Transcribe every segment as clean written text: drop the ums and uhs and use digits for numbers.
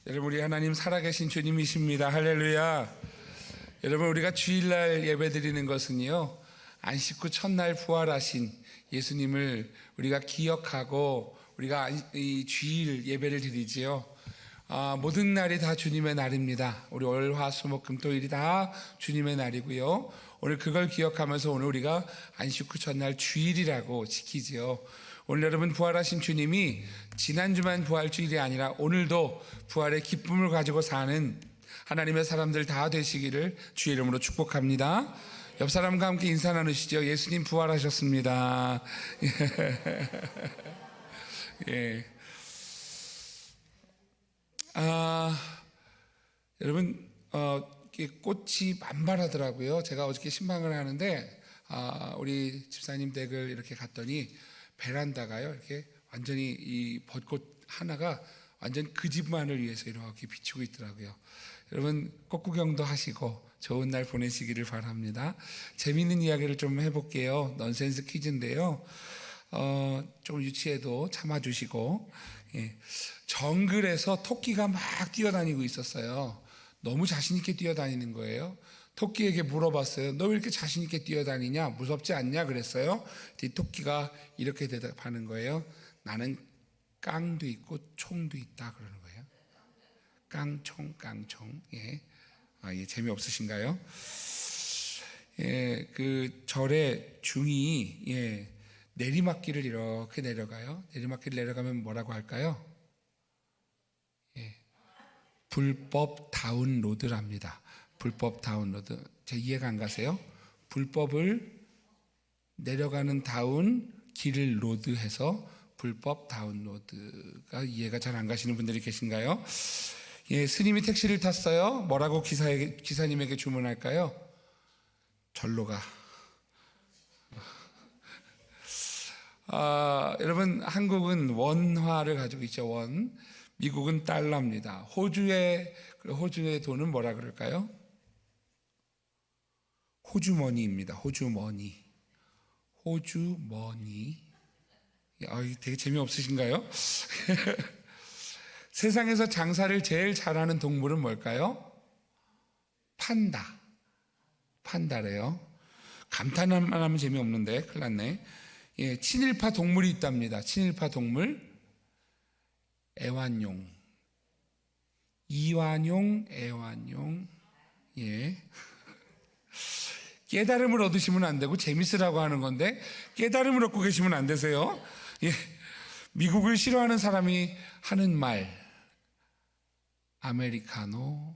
여러분, 우리 하나님 살아계신 주님이십니다. 할렐루야. 여러분, 우리가 주일날 예배 드리는 것은요, 안식 후 첫날 부활하신 예수님을 우리가 기억하고 우리가 이 주일 예배를 드리지요. 모든 날이 다 주님의 날입니다. 우리 월, 화, 수, 목, 금, 토일이 다 주님의 날이고요. 오늘 그걸 기억하면서 오늘 우리가 안식 후 첫날 주일이라고 지키지요. 오늘 여러분, 부활하신 주님이 지난주만 부활주일이 아니라 오늘도 부활의 기쁨을 가지고 사는 하나님의 사람들 다 되시기를 주의 이름으로 축복합니다. 옆 사람과 함께 인사 나누시죠. 예수님 부활하셨습니다. 예. 여러분, 꽃이 만발하더라고요. 제가 어저께 신방을 하는데 우리 집사님 댁을 이렇게 갔더니 베란다가요, 이렇게 완전히 이 벚꽃 하나가 완전 그 집만을 위해서 이렇게 비추고 있더라고요. 여러분, 꽃 구경도 하시고 좋은 날 보내시기를 바랍니다. 재미있는 이야기를 좀 해볼게요. 넌센스 퀴즈인데요. 좀 유치해도 참아주시고, 정글에서 토끼가 막 뛰어다니고 있었어요. 너무 자신있게 뛰어다니는 거예요. 토끼에게 물어봤어요. 너 왜 이렇게 자신있게 뛰어다니냐? 무섭지 않냐? 그랬어요. 토끼가 이렇게 대답하는 거예요. 나는 깡도 있고 총도 있다. 그러는 거예요. 깡총, 깡총. 예. 재미없으신가요? 예, 그 절의 중이, 내리막길을 이렇게 내려가요. 내리막길을 내려가면 뭐라고 할까요? 불법 다운로드랍니다. 불법 다운로드. 제 이해가 안 가세요? 불법을 내려가는 다운, 길을 로드해서 불법 다운로드가 이해가 잘 안 가시는 분들이 계신가요? 스님이 택시를 탔어요. 뭐라고 기사님에게 주문할까요? 절로 가. 여러분, 한국은 원화를 가지고 있죠. 원. 미국은 달러입니다. 호주의 돈은 뭐라 그럴까요? 호주머니입니다. 호주머니. 되게 재미없으신가요? 세상에서 장사를 제일 잘하는 동물은 뭘까요? 판다래요. 감탄만 하면 재미없는데 큰일 났네. 친일파 동물이 있답니다. 친일파 동물. 애완용. 이완용, 애완용. 깨달음을 얻으시면 안 되고 재밌으라고 하는 건데 깨달음을 얻고 계시면 안 되세요. 미국을 싫어하는 사람이 하는 말, 아메리카노입니다.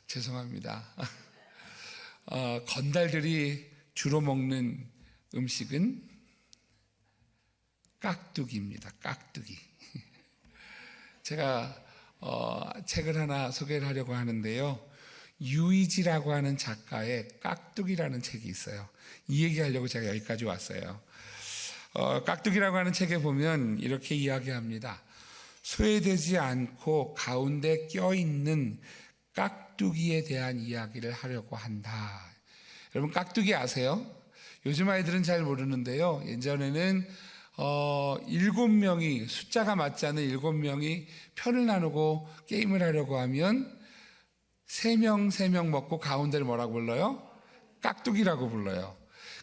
죄송합니다. 건달들이 주로 먹는 음식은 깍두기입니다. 깍두기. 제가 책을 하나 소개를 하려고 하는데요. 유이지라고 하는 작가의 깍두기라는 책이 있어요. 이 얘기하려고 제가 여기까지 왔어요. 깍두기라고 하는 책에 보면 이렇게 이야기합니다. 소외되지 않고 가운데 껴있는 깍두기에 대한 이야기를 하려고 한다. 여러분, 깍두기 아세요? 요즘 아이들은 잘 모르는데요. 예전에는 7명이, 숫자가 맞지 않는 7명이 편을 나누고 게임을 하려고 하면 3명 먹고 가운데를 뭐라고 불러요? 깍두기라고 불러요.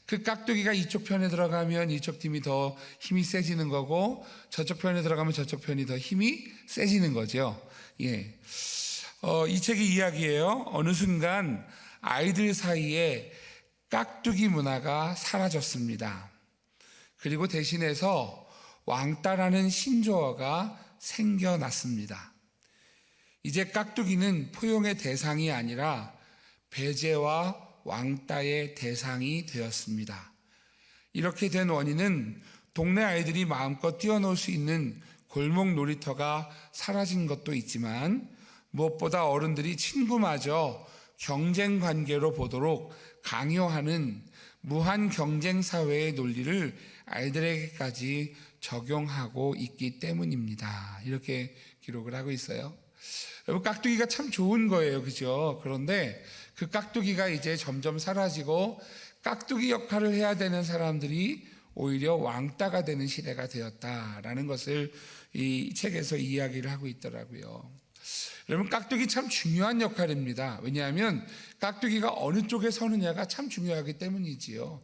그 깍두기가 이쪽 편에 들어가면 이쪽 팀이 더 힘이 세지는 거고, 저쪽 편에 들어가면 저쪽 편이 더 힘이 세지는 거죠. 이 책의 이야기예요. 어느 순간 아이들 사이에 깍두기 문화가 사라졌습니다. 그리고 대신해서 왕따라는 신조어가 생겨났습니다. 이제 깍두기는 포용의 대상이 아니라 배제와 왕따의 대상이 되었습니다. 이렇게 된 원인은 동네 아이들이 마음껏 뛰어놀 수 있는 골목 놀이터가 사라진 것도 있지만 무엇보다 어른들이 친구마저 경쟁 관계로 보도록 강요하는 무한 경쟁 사회의 논리를 아이들에게까지 적용하고 있기 때문입니다. 이렇게 기록을 하고 있어요. 여러분, 깍두기가 참 좋은 거예요. 그죠? 그런데 그 깍두기가 이제 점점 사라지고 깍두기 역할을 해야 되는 사람들이 오히려 왕따가 되는 시대가 되었다라는 것을 이 책에서 이야기를 하고 있더라고요. 여러분, 깍두기 참 중요한 역할입니다. 왜냐하면 깍두기가 어느 쪽에 서느냐가 참 중요하기 때문이지요.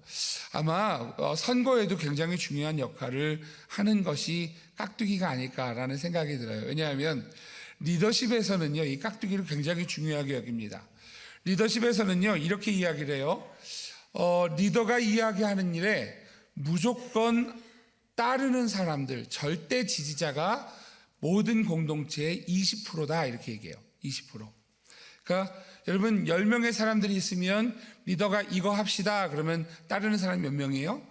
아마 선거에도 굉장히 중요한 역할을 하는 것이 깍두기가 아닐까라는 생각이 들어요. 왜냐하면 리더십에서는요, 이 깍두기를 굉장히 중요하게 여깁니다. 리더십에서는요, 이렇게 이야기를 해요. 리더가 이야기하는 일에 무조건 따르는 사람들, 절대 지지자가 모든 공동체의 20%다 이렇게 얘기해요. 20%. 그러니까 여러분, 10명의 사람들이 있으면 리더가 이거 합시다 그러면 따르는 사람이 몇 명이에요?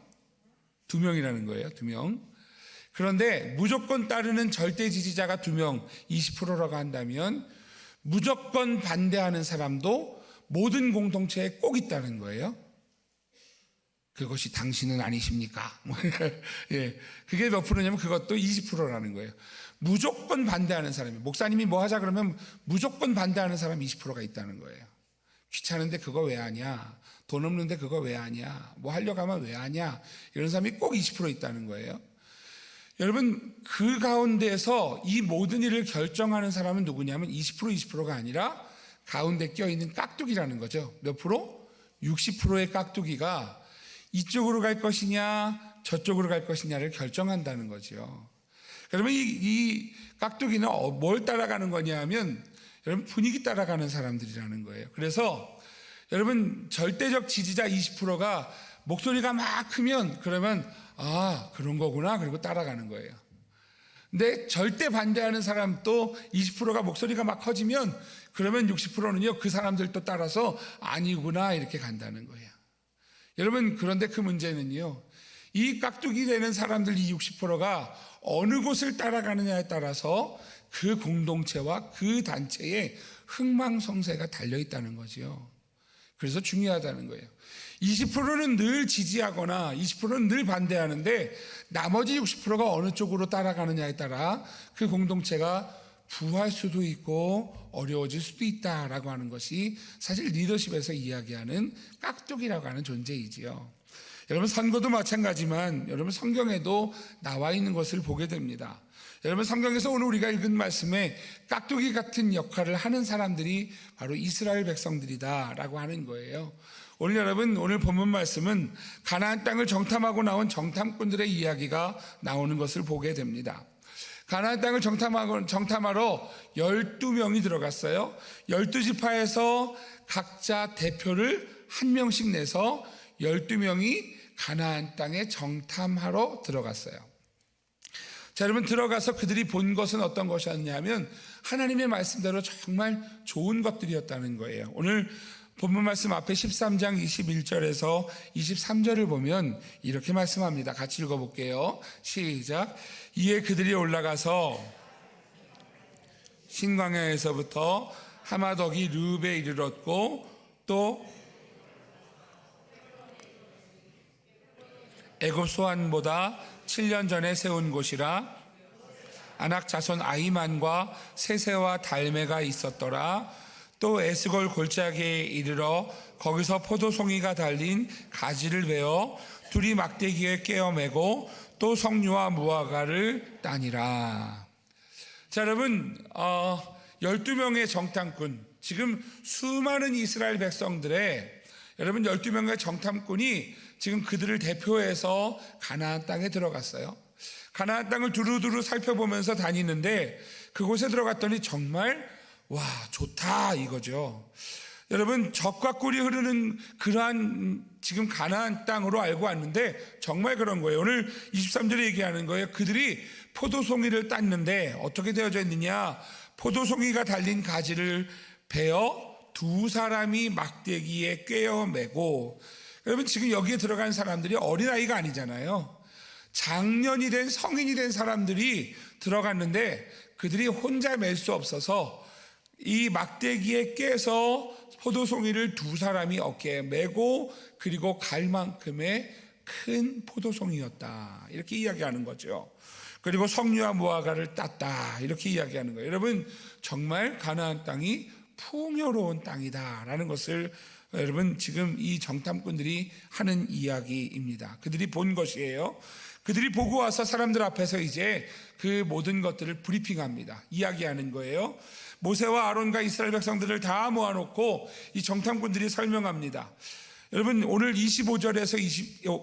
2명이라는 거예요. 2명. 그런데 무조건 따르는 절대 지지자가 2명, 20%라고 한다면 무조건 반대하는 사람도 모든 공동체에 꼭 있다는 거예요. 그것이 당신은 아니십니까? 예, 그게 몇 프로냐면 그것도 20%라는 거예요. 무조건 반대하는 사람이, 목사님이 뭐 하자 그러면 무조건 반대하는 사람 20%가 있다는 거예요. 귀찮은데 그거 왜 하냐? 돈 없는데 그거 왜 하냐? 뭐 하려고 하면 왜 하냐? 이런 사람이 꼭 20% 있다는 거예요. 여러분, 그 가운데서 이 모든 일을 결정하는 사람은 누구냐면 20%가 아니라 가운데 껴있는 깍두기라는 거죠. 몇 프로? 60%의 깍두기가 이쪽으로 갈 것이냐 저쪽으로 갈 것이냐를 결정한다는 거죠. 그러면 이 깍두기는 뭘 따라가는 거냐 하면 여러분, 분위기 따라가는 사람들이라는 거예요. 그래서 여러분, 절대적 지지자 20%가 목소리가 막 크면 그러면 그런 거구나 그리고 따라가는 거예요. 근데 절대 반대하는 사람 또 20%가 목소리가 막 커지면 그러면 60%는요 그 사람들도 따라서 아니구나 이렇게 간다는 거예요. 여러분, 그런데 그 문제는요, 이 깍두기 되는 사람들 이 60%가 어느 곳을 따라가느냐에 따라서 그 공동체와 그 단체의 흥망성쇠가 달려있다는 거죠. 그래서 중요하다는 거예요. 20%는 늘 지지하거나 20%는 늘 반대하는데 나머지 60%가 어느 쪽으로 따라가느냐에 따라 그 공동체가 부할 수도 있고 어려워질 수도 있다라고 하는 것이 사실 리더십에서 이야기하는 깍두기라고 하는 존재이지요. 여러분, 선거도 마찬가지지만 여러분, 성경에도 나와 있는 것을 보게 됩니다. 여러분, 성경에서 오늘 우리가 읽은 말씀에 깍두기 같은 역할을 하는 사람들이 바로 이스라엘 백성들이다라고 하는 거예요. 오늘 본문 말씀은 가나안 땅을 정탐하고 나온 정탐꾼들의 이야기가 나오는 것을 보게 됩니다. 가나안 땅을 정탐하러 12명이 들어갔어요. 12지파에서 각자 대표를 한 명씩 내서 12명이 가나안 땅에 정탐하러 들어갔어요. 자, 여러분, 들어가서 그들이 본 것은 어떤 것이었냐면 하나님의 말씀대로 정말 좋은 것들이었다는 거예요. 오늘 본문 말씀 앞에 13장 21절에서 23절을 보면 이렇게 말씀합니다. 같이 읽어볼게요. 시작. 이에 그들이 올라가서 신광야에서부터 하마덕이 르룹에 이르렀고 또 애굽 소안보다 7년 전에 세운 곳이라 아낙 자손 아히만과 세세와 달메가 있었더라. 또 에스골 골짜기에 이르러 거기서 포도송이가 달린 가지를 베어 둘이 막대기에 깨어 매고 또 석류와 무화과를 따니라. 자, 여러분, 12명의 정탐꾼, 지금 수많은 이스라엘 백성들의 여러분 12명의 정탐꾼이 지금 그들을 대표해서 가나안 땅에 들어갔어요. 가나안 땅을 두루두루 살펴보면서 다니는데 그곳에 들어갔더니 정말 와, 좋다 이거죠. 여러분, 젖과 꿀이 흐르는 그러한 지금 가나안 땅으로 알고 왔는데 정말 그런 거예요. 오늘 23절에 얘기하는 거예요. 그들이 포도송이를 땄는데 어떻게 되어져 있느냐, 포도송이가 달린 가지를 베어 두 사람이 막대기에 꿰어 매고. 여러분, 지금 여기에 들어간 사람들이 어린아이가 아니잖아요. 장년이 된 성인이 된 사람들이 들어갔는데 그들이 혼자 맬 수 없어서 이 막대기에 깨서 포도송이를 두 사람이 어깨에 메고 그리고 갈 만큼의 큰 포도송이였다, 이렇게 이야기하는 거죠. 그리고 석류와 무화과를 땄다, 이렇게 이야기하는 거예요. 여러분, 정말 가나안 땅이 풍요로운 땅이다라는 것을 여러분, 지금 이 정탐꾼들이 하는 이야기입니다. 그들이 본 것이에요. 그들이 보고 와서 사람들 앞에서 이제 그 모든 것들을 브리핑합니다. 이야기하는 거예요. 모세와 아론과 이스라엘 백성들을 다 모아놓고 이 정탐꾼들이 설명합니다. 여러분, 오늘 25절에서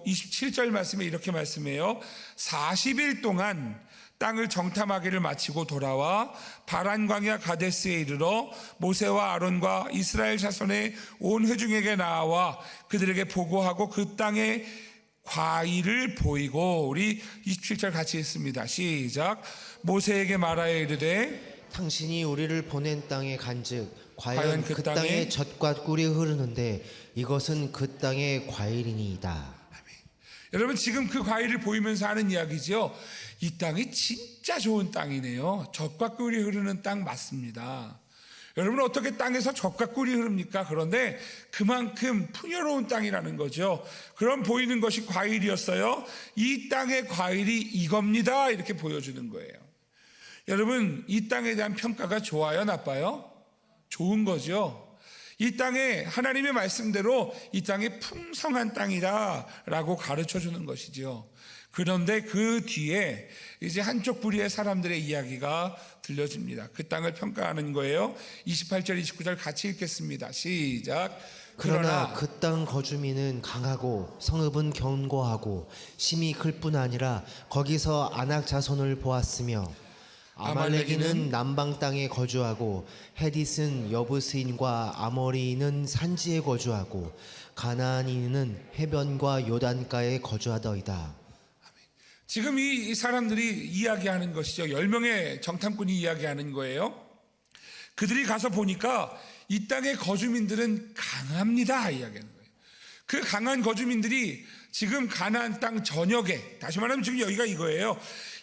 27절 말씀에 이렇게 말씀해요. 40일 동안 땅을 정탐하기를 마치고 돌아와 바란 광야 가데스에 이르러 모세와 아론과 이스라엘 자손의 온 회중에게 나와 그들에게 보고하고 그 땅의 과일을 보이고, 우리 27절 같이 읽습니다. 시작. 모세에게 말하여 이르되 당신이 우리를 보낸 땅에 간즉 과연 과연 그 땅에 젖과 꿀이 흐르는데 이것은 그 땅의 과일이니이다. 여러분, 지금 그 과일을 보이면서 하는 이야기죠. 이 땅이 진짜 좋은 땅이네요. 젖과 꿀이 흐르는 땅 맞습니다. 여러분, 어떻게 땅에서 젖과 꿀이 흐릅니까? 그런데 그만큼 풍요로운 땅이라는 거죠. 그럼 보이는 것이 과일이었어요. 이 땅의 과일이 이겁니다. 이렇게 보여주는 거예요. 여러분, 이 땅에 대한 평가가 좋아요, 나빠요? 좋은 거죠. 이 땅에 하나님의 말씀대로 이 땅이 풍성한 땅이다라고 가르쳐 주는 것이죠. 그런데 그 뒤에 이제 한쪽 부류의 사람들의 이야기가 들려집니다. 그 땅을 평가하는 거예요. 28절 29절 같이 읽겠습니다. 시작. 그러나 그 땅 거주민은 강하고 성읍은 견고하고 심이 클 뿐 아니라 거기서 아낙 자손을 보았으며 아말렉인은 남방 땅에 거주하고 헤딧은 여부스인과 아모리인은 산지에 거주하고 가나안인은 해변과 요단가에 거주하더이다. 지금 이 사람들이 이야기하는 것이죠. 10명의 정탐꾼이 이야기하는 거예요. 그들이 가서 보니까 이 땅의 거주민들은 강합니다 이야기하는 거예요. 그 강한 거주민들이 지금 가나안 땅 전역에, 다시 말하면 지금 여기가 이거예요.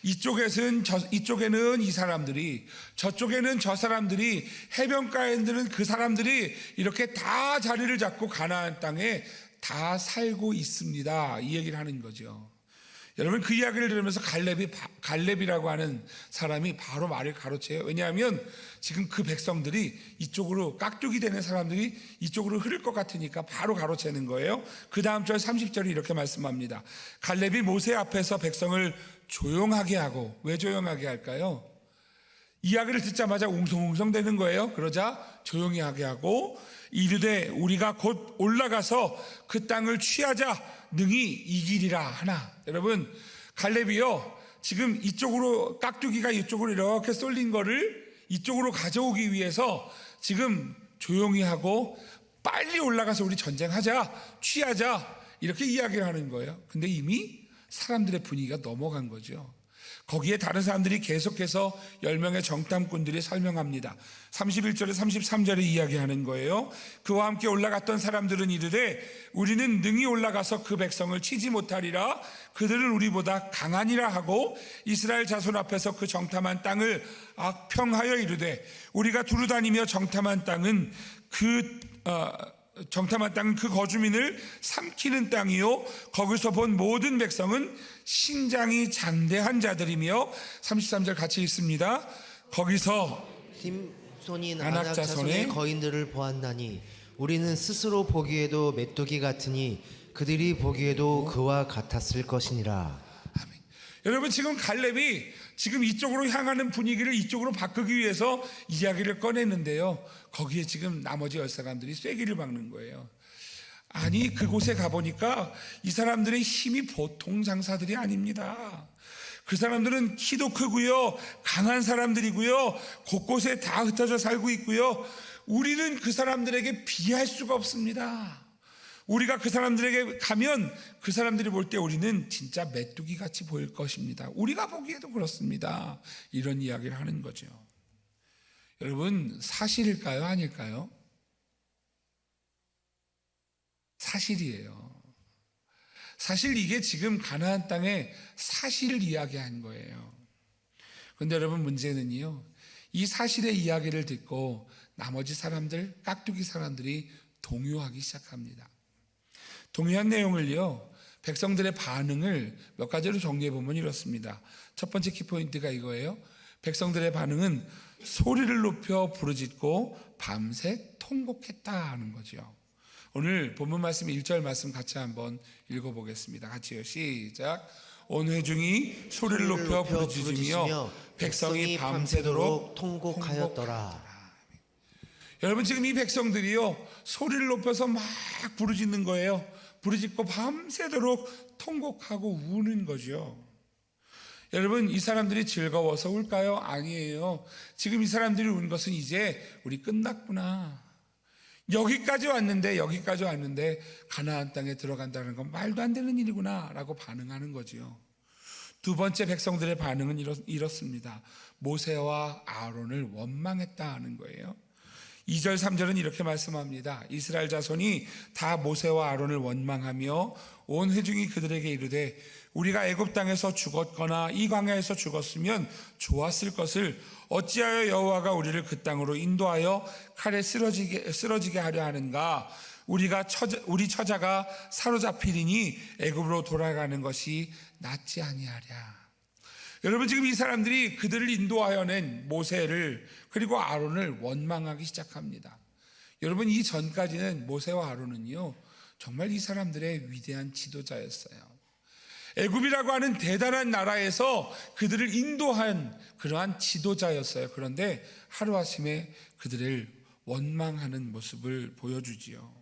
이쪽에는 이 사람들이, 저쪽에는 저 사람들이, 해변가에 있는 그 사람들이 이렇게 다 자리를 잡고 가나안 땅에 다 살고 있습니다. 이 얘기를 하는 거죠. 여러분, 그 이야기를 들으면서 갈렙이라고 하는 사람이 바로 말을 가로채요. 왜냐하면 지금 그 백성들이 이쪽으로, 깍두기 되는 사람들이 이쪽으로 흐를 것 같으니까 바로 가로채는 거예요. 그 다음 절 30절이 이렇게 말씀합니다. 갈렙이 모세 앞에서 백성을 조용하게 하고, 왜 조용하게 할까요? 이야기를 듣자마자 웅성웅성 되는 거예요. 그러자 조용히 하게 하고 이르되 우리가 곧 올라가서 그 땅을 취하자 능히 이기리라 하나. 여러분, 갈렙이요, 지금 이쪽으로, 깍두기가 이쪽으로 이렇게 쏠린 거를 이쪽으로 가져오기 위해서 지금 조용히 하고 빨리 올라가서 우리 전쟁하자, 취하자, 이렇게 이야기를 하는 거예요. 근데 이미 사람들의 분위기가 넘어간 거죠. 거기에 다른 사람들이 계속해서 10명의 정탐꾼들이 설명합니다. 31절에 33절에 이야기하는 거예요. 그와 함께 올라갔던 사람들은 이르되 우리는 능히 올라가서 그 백성을 치지 못하리라. 그들은 우리보다 강하니라 하고 이스라엘 자손 앞에서 그 정탐한 땅을 악평하여 이르되 우리가 두루다니며 정탐한 땅은 그 거주민을 삼키는 땅이요 거기서 본 모든 백성은 신장이 장대한 자들이며, 33절 같이 읽습니다. 거기서 심손인 아낙 자손의 거인들을 보았나니 우리는 스스로 보기에도 메뚜기 같으니 그들이 보기에도 그와 같았을 것이니라. 아멘. 여러분, 지금 갈렙이 지금 이쪽으로 향하는 분위기를 이쪽으로 바꾸기 위해서 이야기를 꺼냈는데요, 거기에 지금 나머지 10사람들이 쐐기를 박는 거예요. 아니, 그곳에 가보니까 이 사람들의 힘이 보통 장사들이 아닙니다. 그 사람들은 키도 크고요, 강한 사람들이고요, 곳곳에 다 흩어져 살고 있고요. 우리는 그 사람들에게 비할 수가 없습니다. 우리가 그 사람들에게 가면 그 사람들이 볼 때 우리는 진짜 메뚜기 같이 보일 것입니다. 우리가 보기에도 그렇습니다. 이런 이야기를 하는 거죠. 여러분, 사실일까요? 아닐까요? 사실이에요. 사실 이게 지금 가나안 땅의 사실을 이야기한 거예요. 그런데 여러분, 문제는요, 이 사실의 이야기를 듣고 나머지 사람들, 깍두기 사람들이 동요하기 시작합니다. 동요한 내용을요, 백성들의 반응을 몇 가지로 정리해 보면 이렇습니다. 첫 번째 키포인트가 이거예요. 백성들의 반응은 소리를 높여 부르짖고 밤새 통곡했다 하는 거죠. 오늘 본문 말씀 1절 말씀 같이 한번 읽어보겠습니다. 같이요. 시작. 온 회중이 소리를 높여 부르짖으며 백성이 밤새도록 통곡하였더라. 여러분, 지금 이 백성들이요, 소리를 높여서 막 부르짖는 거예요. 부르짖고 밤새도록 통곡하고 우는 거죠. 여러분, 이 사람들이 즐거워서 울까요? 아니에요. 지금 이 사람들이 운 것은 이제 우리 끝났구나, 여기까지 왔는데 가나안 땅에 들어간다는 건 말도 안 되는 일이구나 라고 반응하는 거지요. 두 번째 백성들의 반응은 이렇습니다. 모세와 아론을 원망했다 하는 거예요. 2절 3절은 이렇게 말씀합니다. 이스라엘 자손이 다 모세와 아론을 원망하며 온 회중이 그들에게 이르되 우리가 애굽 땅에서 죽었거나 이 광야에서 죽었으면 좋았을 것을 어찌하여 여호와가 우리를 그 땅으로 인도하여 칼에 쓰러지게 하려 하는가? 우리 처자가 사로잡히리니 애굽으로 돌아가는 것이 낫지 아니하랴. 여러분, 지금 이 사람들이 그들을 인도하여 낸 모세를 그리고 아론을 원망하기 시작합니다. 여러분, 이 전까지는 모세와 아론은요, 정말 이 사람들의 위대한 지도자였어요. 애굽이라고 하는 대단한 나라에서 그들을 인도한 그러한 지도자였어요. 그런데 하루아침에 그들을 원망하는 모습을 보여주지요.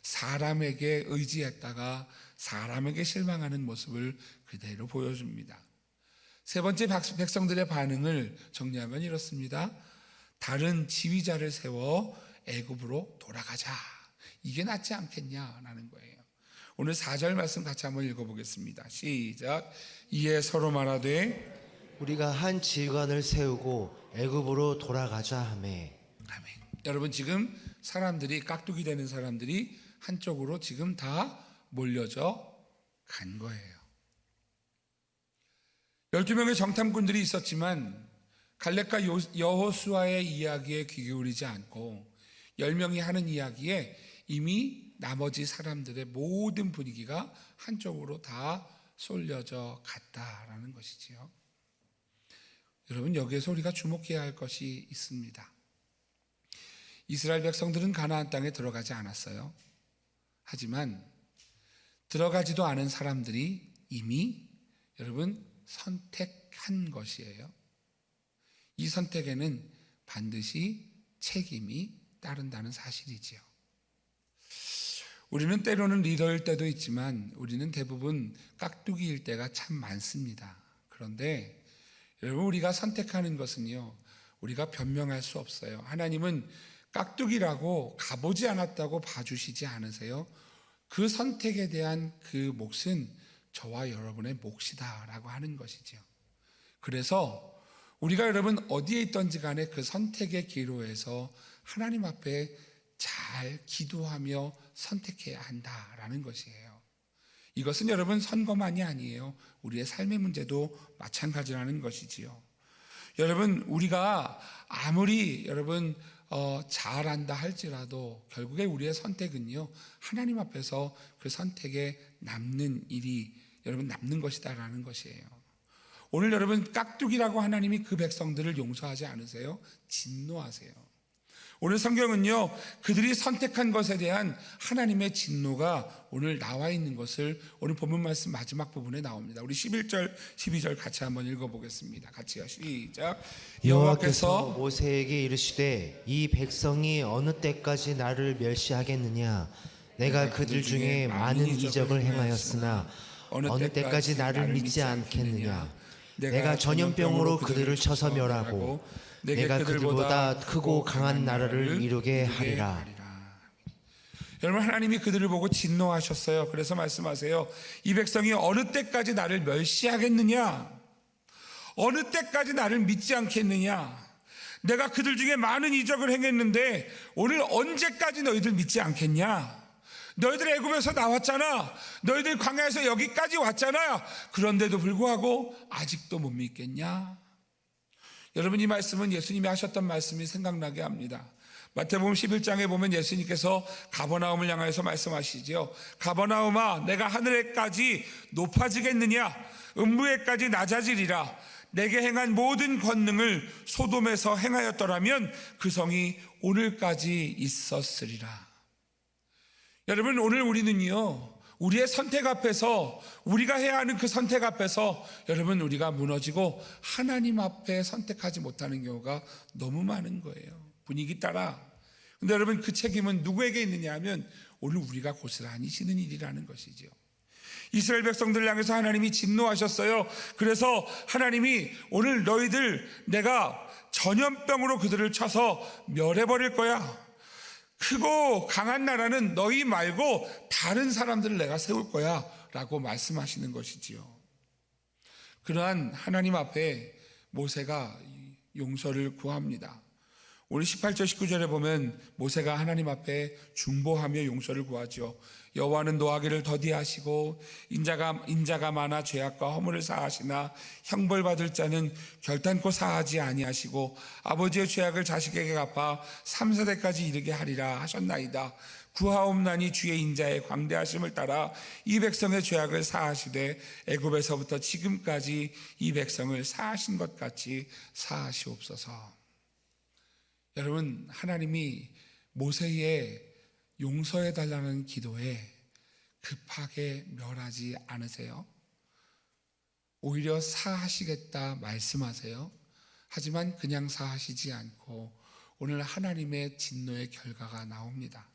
사람에게 의지했다가 사람에게 실망하는 모습을 그대로 보여줍니다. 세 번째 백성들의 반응을 정리하면 이렇습니다. 다른 지휘자를 세워 애굽으로 돌아가자, 이게 낫지 않겠냐라는 거예요. 오늘 4절 말씀 같이 한번 읽어보겠습니다. 시작. 이에 서로 말하되 우리가 한 지휘관을 세우고 애굽으로 돌아가자 하매. 아멘. 여러분, 지금 사람들이, 깍두기 되는 사람들이 한쪽으로 지금 다 몰려져 간 거예요. 12명의 정탐꾼들이 있었지만 갈렙과 여호수아의 이야기에 귀 기울이지 않고 10명이 하는 이야기에 이미 나머지 사람들의 모든 분위기가 한쪽으로 다 쏠려져 갔다라는 것이지요. 여러분, 여기에서 우리가 주목해야 할 것이 있습니다. 이스라엘 백성들은 가나안 땅에 들어가지 않았어요. 하지만 들어가지도 않은 사람들이 이미 여러분 선택한 것이에요. 이 선택에는 반드시 책임이 따른다는 사실이지요. 우리는 때로는 리더일 때도 있지만 우리는 대부분 깍두기일 때가 참 많습니다. 그런데 여러분, 우리가 선택하는 것은요, 우리가 변명할 수 없어요. 하나님은 깍두기라고 가보지 않았다고 봐주시지 않으세요. 그 선택에 대한 그 몫은 저와 여러분의 몫이다라고 하는 것이죠. 그래서 우리가 여러분 어디에 있든지 간에 그 선택의 기로에서 하나님 앞에 잘 기도하며 선택해야 한다라는 것이에요. 이것은 여러분 선거만이 아니에요. 우리의 삶의 문제도 마찬가지라는 것이지요. 여러분, 우리가 아무리 여러분 잘한다 할지라도 결국에 우리의 선택은요, 하나님 앞에서 그 선택에 남는 일이 여러분 남는 것이다라는 것이에요. 오늘 여러분, 깍두기라고 하나님이 그 백성들을 용서하지 않으세요? 진노하세요. 오늘 성경은요, 그들이 선택한 것에 대한 하나님의 진노가 오늘 나와 있는 것을 오늘 본문 말씀 마지막 부분에 나옵니다. 우리 11절 12절 같이 한번 읽어보겠습니다. 같이요. 시작. 여호와께서 모세에게 이르시되 이 백성이 어느 때까지 나를 멸시하겠느냐? 내가 그들 중에 많은 이적을 행하였으나 어느 때까지 나를 믿지 않겠느냐? 내가 전염병으로 그들을 쳐서 멸하고 내가 그들보다 크고 강한 나라를 이루게 하리라. 여러분, 하나님이 그들을 보고 진노하셨어요. 그래서 말씀하세요. 이 백성이 어느 때까지 나를 멸시하겠느냐? 어느 때까지 나를 믿지 않겠느냐? 내가 그들 중에 많은 이적을 행했는데 오늘 언제까지 너희들 믿지 않겠냐? 너희들 애굽에서 나왔잖아. 너희들 광야에서 여기까지 왔잖아. 그런데도 불구하고 아직도 못 믿겠냐? 여러분, 이 말씀은 예수님이 하셨던 말씀이 생각나게 합니다. 마태복음 11장에 보면 예수님께서 가버나움을 향하여서 말씀하시죠. 가버나움아, 내가 하늘에까지 높아지겠느냐? 음부에까지 낮아지리라. 내게 행한 모든 권능을 소돔에서 행하였더라면 그 성이 오늘까지 있었으리라. 여러분, 오늘 우리는요, 우리의 선택 앞에서, 우리가 해야 하는 그 선택 앞에서 여러분, 우리가 무너지고 하나님 앞에 선택하지 못하는 경우가 너무 많은 거예요. 분위기 따라. 근데 여러분, 그 책임은 누구에게 있느냐 하면 오늘 우리가 고스란히 지는 일이라는 것이죠. 이스라엘 백성들을 향해서 하나님이 진노하셨어요. 그래서 하나님이 오늘 너희들 내가 전염병으로 그들을 쳐서 멸해버릴 거야. 크고 강한 나라는 너희 말고 다른 사람들을 내가 세울 거야 라고 말씀하시는 것이지요. 그러한 하나님 앞에 모세가 용서를 구합니다. 오늘 18절 19절에 보면 모세가 하나님 앞에 중보하며 용서를 구하죠. 여호와는 노하기를 더디하시고 인자가 많아 죄악과 허물을 사하시나 형벌받을 자는 결단코 사하지 아니하시고 아버지의 죄악을 자식에게 갚아 3세대까지 이르게 하리라 하셨나이다. 구하옵나니 주의 인자의 광대하심을 따라 이 백성의 죄악을 사하시되 애굽에서부터 지금까지 이 백성을 사하신 것 같이 사하시옵소서. 여러분, 하나님이 모세의 용서해 달라는 기도에 급하게 멸하지 않으세요. 오히려 사하시겠다 말씀하세요. 하지만 그냥 사하시지 않고 오늘 하나님의 진노의 결과가 나옵니다.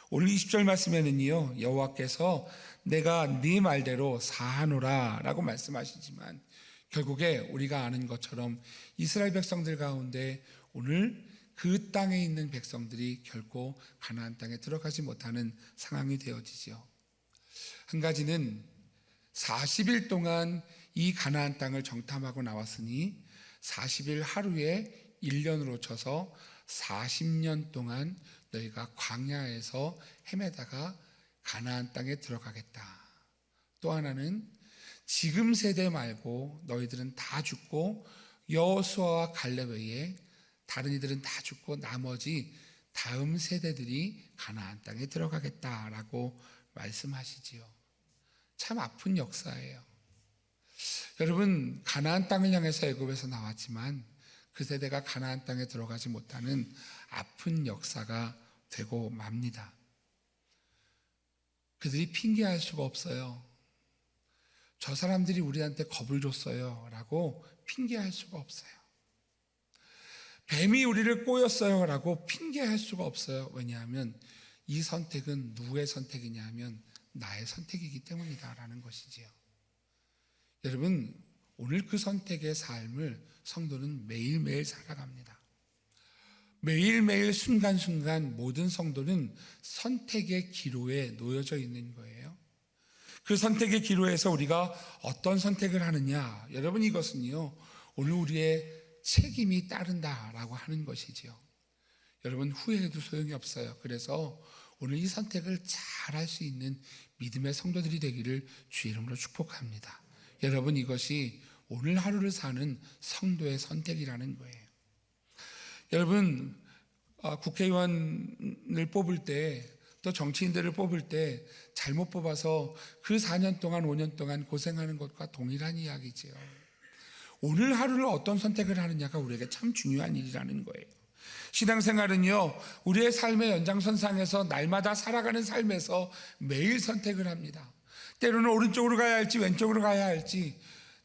오늘 20절 말씀에는요, 여호와께서 내가 네 말대로 사하노라 라고 말씀하시지만 결국에 우리가 아는 것처럼 이스라엘 백성들 가운데 오늘 그 땅에 있는 백성들이 결코 가나안 땅에 들어가지 못하는 상황이 되어지죠. 한 가지는 40일 동안 이 가나안 땅을 정탐하고 나왔으니 40일 하루에 1년으로 쳐서 40년 동안 너희가 광야에서 헤매다가 가나안 땅에 들어가겠다. 또 하나는 지금 세대 말고 너희들은 다 죽고 여호수아와 갈렙에 다른 이들은 다 죽고 나머지 다음 세대들이 가나안 땅에 들어가겠다라고 말씀하시지요. 참 아픈 역사예요. 여러분, 가나안 땅을 향해서 애굽에서 나왔지만 그 세대가 가나안 땅에 들어가지 못하는 아픈 역사가 되고 맙니다. 그들이 핑계할 수가 없어요. 저 사람들이 우리한테 겁을 줬어요 라고 핑계할 수가 없어요. 뱀이 우리를 꼬였어요 라고 핑계할 수가 없어요. 왜냐하면 이 선택은 누구의 선택이냐 하면 나의 선택이기 때문이다 라는 것이지요. 여러분, 오늘 그 선택의 삶을 성도는 매일매일 살아갑니다. 매일매일 순간순간 모든 성도는 선택의 기로에 놓여져 있는 거예요. 그 선택의 기로에서 우리가 어떤 선택을 하느냐, 여러분, 이것은요 오늘 우리의 책임이 따른다라고 하는 것이지요. 여러분, 후회해도 소용이 없어요. 그래서 오늘 이 선택을 잘 할 수 있는 믿음의 성도들이 되기를 주의 이름으로 축복합니다. 여러분, 이것이 오늘 하루를 사는 성도의 선택이라는 거예요. 여러분, 국회의원을 뽑을 때, 또 정치인들을 뽑을 때 잘못 뽑아서 그 4년 동안 5년 동안 고생하는 것과 동일한 이야기지요. 오늘 하루를 어떤 선택을 하느냐가 우리에게 참 중요한 일이라는 거예요. 신앙생활은요, 우리의 삶의 연장선상에서 날마다 살아가는 삶에서 매일 선택을 합니다. 때로는 오른쪽으로 가야 할지 왼쪽으로 가야 할지,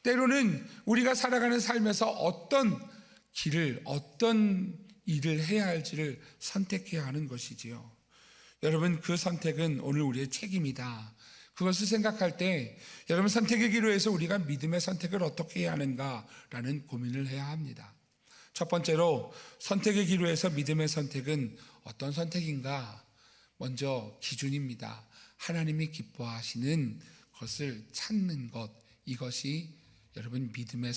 때로는 우리가 살아가는 삶에서 어떤 길을, 어떤 일을 해야 할지를 선택해야 하는 것이지요. 여러분, 그 선택은 오늘 우리의 책임이다. 그것을 생각할 때 여러분, 선택의 기로에서 우리가 믿음의 선택을 어떻게 해야 하는가라는 고민을 해야 합니다. 첫 번째로 선택의 기로에서 믿음의 선택은 어떤 선택인가? 먼저 기준입니다. 하나님이 기뻐하시는 것을 찾는 것, 이것이 여러분 믿음의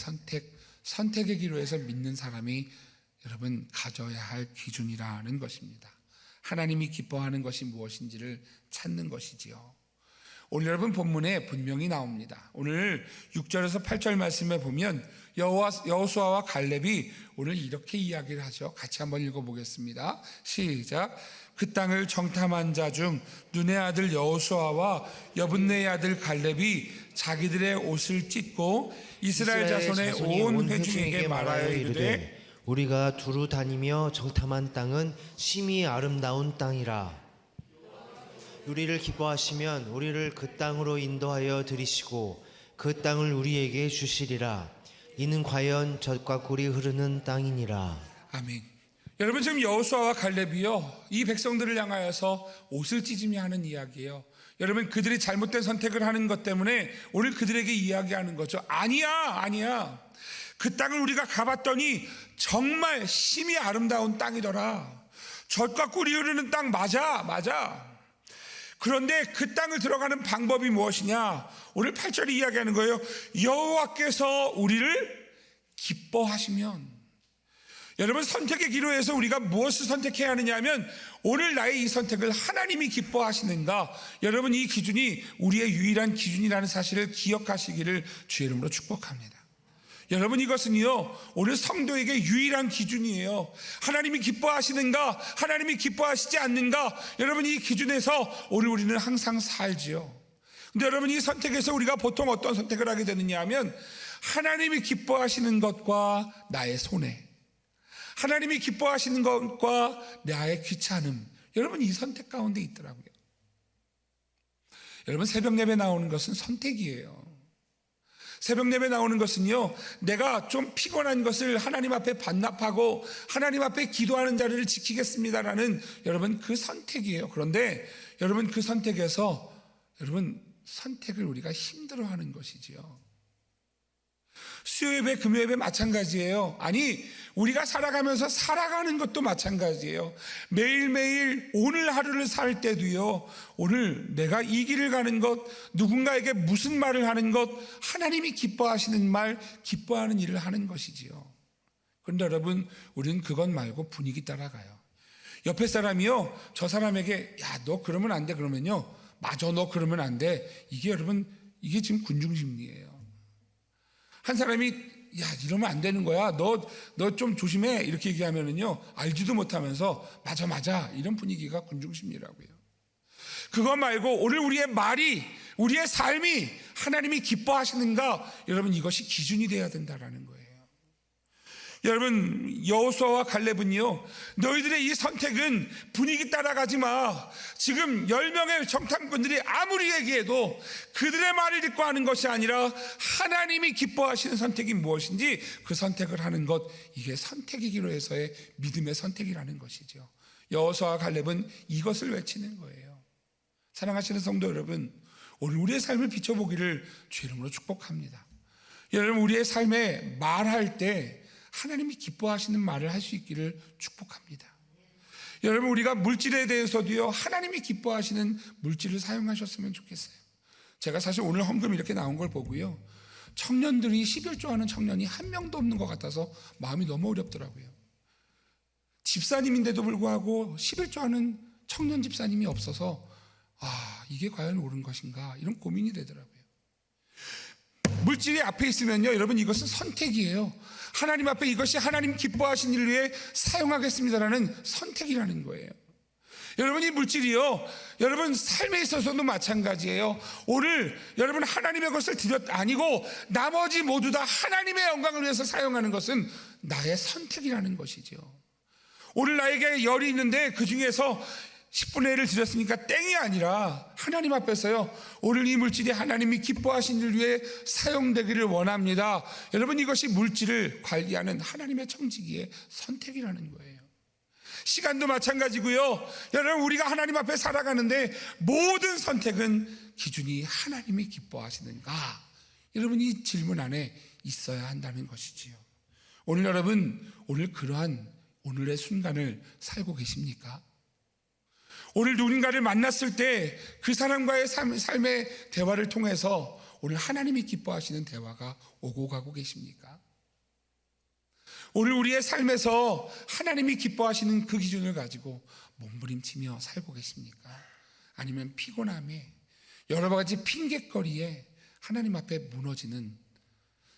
선택의 기로에서 믿는 사람이 여러분 가져야 할 기준이라는 것입니다. 하나님이 기뻐하는 것이 무엇인지를 찾는 것이지요. 오늘 여러분 본문에 분명히 나옵니다. 오늘 6절에서 8절 말씀에 보면 여호수아와 갈렙이 오늘 이렇게 이야기를 하죠. 같이 한번 읽어보겠습니다. 시작. 그 땅을 정탐한 자 중 눈의 아들 여호수아와 여분네의 아들 갈렙이 자기들의 옷을 찢고 이스라엘 자손의 온 회중에게 말하여 이르되 우리가 두루 다니며 정탐한 땅은 심히 아름다운 땅이라. 우리를 기뻐하시면 우리를 그 땅으로 인도하여 들이시고 그 땅을 우리에게 주시리라. 이는 과연 젖과 꿀이 흐르는 땅이니라. 아멘. 여러분, 지금 여호수아와 갈렙이요, 이 백성들을 향하여서 옷을 찢으며 하는 이야기예요. 여러분, 그들이 잘못된 선택을 하는 것 때문에 오늘 그들에게 이야기하는 거죠. 아니야. 그 땅을 우리가 가봤더니 정말 심히 아름다운 땅이더라. 젖과 꿀이 흐르는 땅 맞아. 그런데 그 땅을 들어가는 방법이 무엇이냐? 오늘 8절이 이야기하는 거예요. 여호와께서 우리를 기뻐하시면. 여러분, 선택의 기로에서 우리가 무엇을 선택해야 하느냐 하면 오늘 나의 이 선택을 하나님이 기뻐하시는가? 여러분, 이 기준이 우리의 유일한 기준이라는 사실을 기억하시기를 주의 이름으로 축복합니다. 여러분, 이것은요, 오늘 성도에게 유일한 기준이에요. 하나님이 기뻐하시는가, 하나님이 기뻐하시지 않는가, 여러분, 이 기준에서 오늘 우리는 항상 살지요. 근데 여러분, 이 선택에서 우리가 보통 어떤 선택을 하게 되느냐 하면 하나님이 기뻐하시는 것과 나의 손해, 하나님이 기뻐하시는 것과 나의 귀찮음, 여러분, 이 선택 가운데 있더라고요. 여러분, 새벽 예배 나오는 것은 선택이에요. 새벽 예배 나오는 것은요, 내가 좀 피곤한 것을 하나님 앞에 반납하고 하나님 앞에 기도하는 자리를 지키겠습니다라는 여러분 그 선택이에요. 그런데 여러분, 그 선택에서 여러분 선택을 우리가 힘들어하는 것이지요. 수요 예배, 금요 예배 마찬가지예요. 아니, 우리가 살아가면서 살아가는 것도 마찬가지예요. 매일매일 오늘 하루를 살 때도요, 오늘 내가 이 길을 가는 것, 누군가에게 무슨 말을 하는 것, 하나님이 기뻐하시는 말, 기뻐하는 일을 하는 것이지요. 그런데 여러분, 우리는 그것 말고 분위기 따라가요. 옆에 사람이요, 저 사람에게 야, 너 그러면 안 돼 그러면요, 맞아, 너 그러면 안 돼. 이게 여러분, 이게 지금 군중심리예요. 한 사람이 야, 이러면 안 되는 거야, 너 좀 조심해, 이렇게 얘기하면은요, 알지도 못하면서 맞아, 이런 분위기가 군중심리라고요. 그거 말고 오늘 우리의 말이, 우리의 삶이 하나님이 기뻐하시는가, 여러분, 이것이 기준이 돼야 된다라는 거예요. 여러분, 여호수아와 갈렙은요, 너희들의 이 선택은 분위기 따라가지 마. 지금 10명의 정탐꾼들이 아무리 얘기해도 그들의 말을 듣고 하는 것이 아니라 하나님이 기뻐하시는 선택이 무엇인지 그 선택을 하는 것, 이게 선택이기로 해서의 믿음의 선택이라는 것이죠. 여호수아와 갈렙은 이것을 외치는 거예요. 사랑하시는 성도 여러분, 오늘 우리의 삶을 비춰보기를 주의 이름으로 축복합니다. 여러분, 우리의 삶에 말할 때 하나님이 기뻐하시는 말을 할 수 있기를 축복합니다. 여러분, 우리가 물질에 대해서도요, 하나님이 기뻐하시는 물질을 사용하셨으면 좋겠어요. 제가 사실 오늘 헌금 이렇게 나온 걸 보고요, 청년들이 11조하는 청년이 한 명도 없는 것 같아서 마음이 너무 어렵더라고요. 집사님인데도 불구하고 11조하는 청년 집사님이 없어서 이게 과연 옳은 것인가, 이런 고민이 되더라고요. 물질이 앞에 있으면요, 여러분, 이것은 선택이에요. 하나님 앞에 이것이 하나님 기뻐하신 일을 위해 사용하겠습니다라는 선택이라는 거예요. 여러분, 이 물질이요, 여러분 삶에 있어서도 마찬가지예요. 오늘 여러분 하나님의 것을 아니고 나머지 모두 다 하나님의 영광을 위해서 사용하는 것은 나의 선택이라는 것이죠. 오늘 나에게 열이 있는데 그 중에서 10분의 1을 드렸으니까 땡이 아니라 하나님 앞에서요, 오늘 이 물질이 하나님이 기뻐하신 일 위해 사용되기를 원합니다. 여러분, 이것이 물질을 관리하는 하나님의 청지기의 선택이라는 거예요. 시간도 마찬가지고요. 여러분, 우리가 하나님 앞에 살아가는데 모든 선택은 기준이 하나님이 기뻐하시는가, 여러분, 이 질문 안에 있어야 한다는 것이지요. 오늘 여러분, 오늘 그러한 오늘의 순간을 살고 계십니까? 오늘 누군가를 만났을 때 그 사람과의 삶의 대화를 통해서 오늘 하나님이 기뻐하시는 대화가 오고 가고 계십니까? 오늘 우리의 삶에서 하나님이 기뻐하시는 그 기준을 가지고 몸부림치며 살고 계십니까? 아니면 피곤함에 여러 가지 핑곗거리에 하나님 앞에 무너지는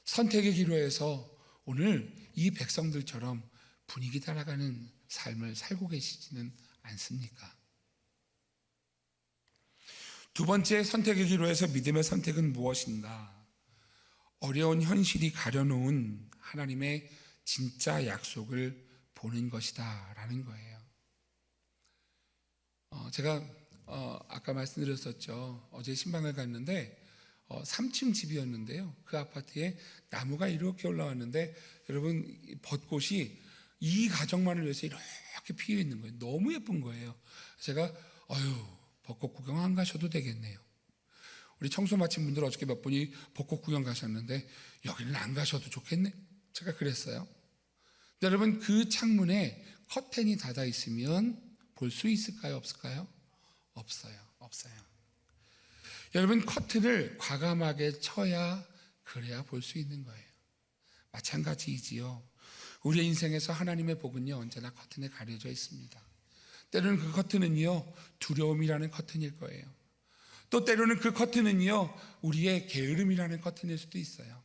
선택의 기로에서 오늘 이 백성들처럼 분위기 따라가는 삶을 살고 계시지는 않습니까? 두 번째 선택의 기로에서 믿음의 선택은 무엇인가? 어려운 현실이 가려놓은 하나님의 진짜 약속을 보는 것이다 라는 거예요. 제가 아까 말씀드렸었죠. 어제 신방을 갔는데 3층 집이었는데요. 그 아파트에 나무가 이렇게 올라왔는데 여러분 벚꽃이 이 가정만을 위해서 이렇게 피어 있는 거예요. 너무 예쁜 거예요. 제가 벚꽃 구경 안 가셔도 되겠네요. 우리 청소 마친 분들 어저께 몇 분이 벚꽃 구경 가셨는데 여기는 안 가셔도 좋겠네. 제가 그랬어요. 근데 여러분 그 창문에 커튼이 닫아 있으면 볼 수 있을까요? 없을까요? 없어요. 여러분 커튼을 과감하게 쳐야 그래야 볼 수 있는 거예요. 마찬가지이지요. 우리의 인생에서 하나님의 복은요 언제나 커튼에 가려져 있습니다. 때로는 그 커튼은요 두려움이라는 커튼일 거예요. 또 때로는 그 커튼은요 우리의 게으름이라는 커튼일 수도 있어요.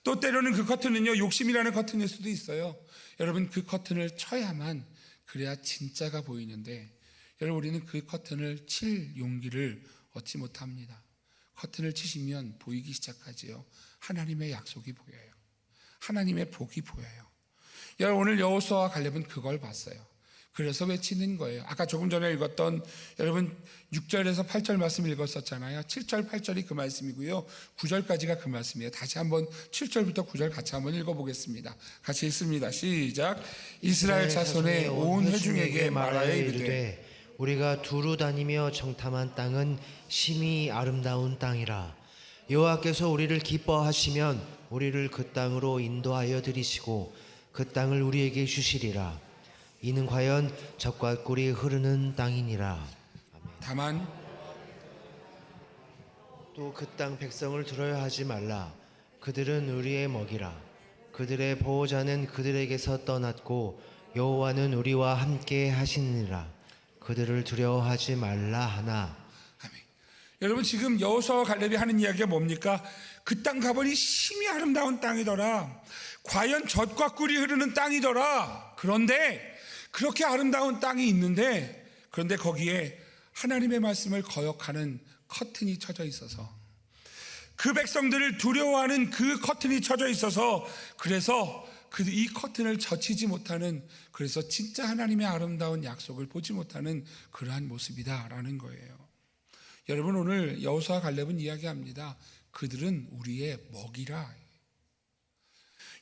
또 때로는 그 커튼은요 욕심이라는 커튼일 수도 있어요. 여러분 그 커튼을 쳐야만 그래야 진짜가 보이는데 여러분 우리는 그 커튼을 칠 용기를 얻지 못합니다. 커튼을 치시면 보이기 시작하지요. 하나님의 약속이 보여요. 하나님의 복이 보여요. 여러분 오늘 여호수아와 갈렙은 그걸 봤어요. 그래서 외치는 거예요. 아까 조금 전에 읽었던 여러분 6절에서 8절 말씀 읽었었잖아요. 7절 8절이 그 말씀이고요. 9절까지가 그 말씀이에요. 다시 한번 7절부터 9절 같이 한번 읽어보겠습니다. 같이 읽습니다. 시작. 이스라엘 자손의 온 회중에게 말하여 이르되 우리가 두루 다니며 정탐한 땅은 심히 아름다운 땅이라. 여호와께서 우리를 기뻐하시면 우리를 그 땅으로 인도하여 들이시고 그 땅을 우리에게 주시리라. 이는 과연 젖과 꿀이 흐르는 땅이니라. 다만 또 그 땅 백성을 두려워하지 하지 말라. 그들은 우리의 먹이라. 그들의 보호자는 그들에게서 떠났고 여호와는 우리와 함께 하시니라. 그들을 두려워하지 말라 하나. 아멘. 여러분 지금 여호수아와 갈렙이 하는 이야기가 뭡니까? 그 땅 가보니 심히 아름다운 땅이더라. 과연 젖과 꿀이 흐르는 땅이더라. 그런데 그렇게 아름다운 땅이 있는데 그런데 거기에 하나님의 말씀을 거역하는 커튼이 쳐져 있어서 그 백성들을 두려워하는 그 커튼이 쳐져 있어서 그래서 이 커튼을 젖히지 못하는 그래서 진짜 하나님의 아름다운 약속을 보지 못하는 그러한 모습이다라는 거예요. 여러분 오늘 여호수아 갈렙은 이야기합니다. 그들은 우리의 먹이라.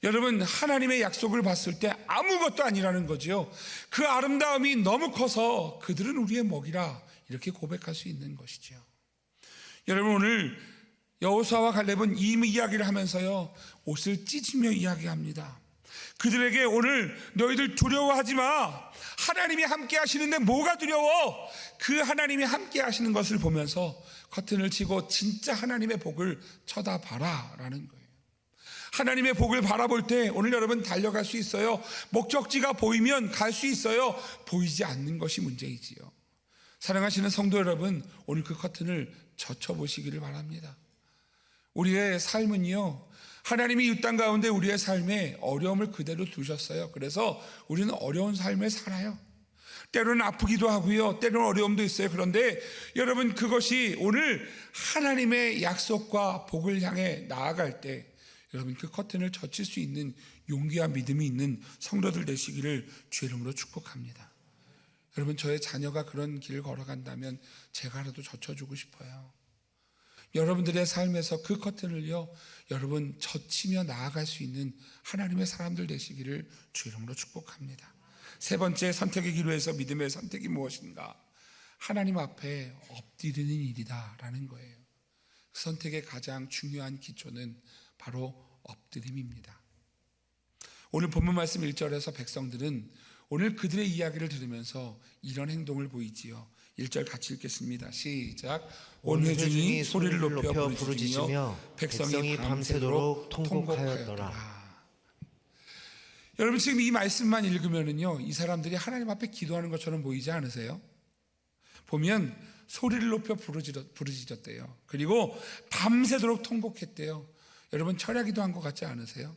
여러분 하나님의 약속을 봤을 때 아무것도 아니라는 거죠. 그 아름다움이 너무 커서 그들은 우리의 먹이라 이렇게 고백할 수 있는 것이죠. 여러분 오늘 여호수아와 갈렙은 이 이야기를 하면서요 옷을 찢으며 이야기합니다. 그들에게 오늘 너희들 두려워하지 마. 하나님이 함께 하시는데 뭐가 두려워? 그 하나님이 함께 하시는 것을 보면서 커튼을 치고 진짜 하나님의 복을 쳐다봐라 라는 거예요. 하나님의 복을 바라볼 때 오늘 여러분 달려갈 수 있어요. 목적지가 보이면 갈 수 있어요. 보이지 않는 것이 문제이지요. 사랑하시는 성도 여러분, 오늘 그 커튼을 젖혀보시기를 바랍니다. 우리의 삶은요 하나님이 이 땅 가운데 우리의 삶에 어려움을 그대로 두셨어요. 그래서 우리는 어려운 삶을 살아요. 때로는 아프기도 하고요. 때로는 어려움도 있어요. 그런데 여러분 그것이 오늘 하나님의 약속과 복을 향해 나아갈 때 여러분 그 커튼을 젖힐 수 있는 용기와 믿음이 있는 성도들 되시기를 주의 이름으로 축복합니다. 여러분 저의 자녀가 그런 길을 걸어간다면 제가라도 젖혀주고 싶어요. 여러분들의 삶에서 그 커튼을요 여러분 젖히며 나아갈 수 있는 하나님의 사람들 되시기를 주 이름으로 축복합니다. 세 번째 선택의 기로에서 믿음의 선택이 무엇인가? 하나님 앞에 엎드리는 일이다 라는 거예요. 그 선택의 가장 중요한 기초는 바로 엎드림입니다. 오늘 본문 말씀 1절에서 백성들은 오늘 그들의 이야기를 들으면서 이런 행동을 보이지요. 1절 같이 읽겠습니다. 시작. 온 회중이 소리를 높여 부르짖으며 백성이 밤새도록 통곡하였더라. 여러분 지금 이 말씀만 읽으면은요 이 사람들이 하나님 앞에 기도하는 것처럼 보이지 않으세요? 보면 소리를 높여 부르짖었대요. 그리고 밤새도록 통곡했대요. 여러분 철야기도 한 것 같지 않으세요?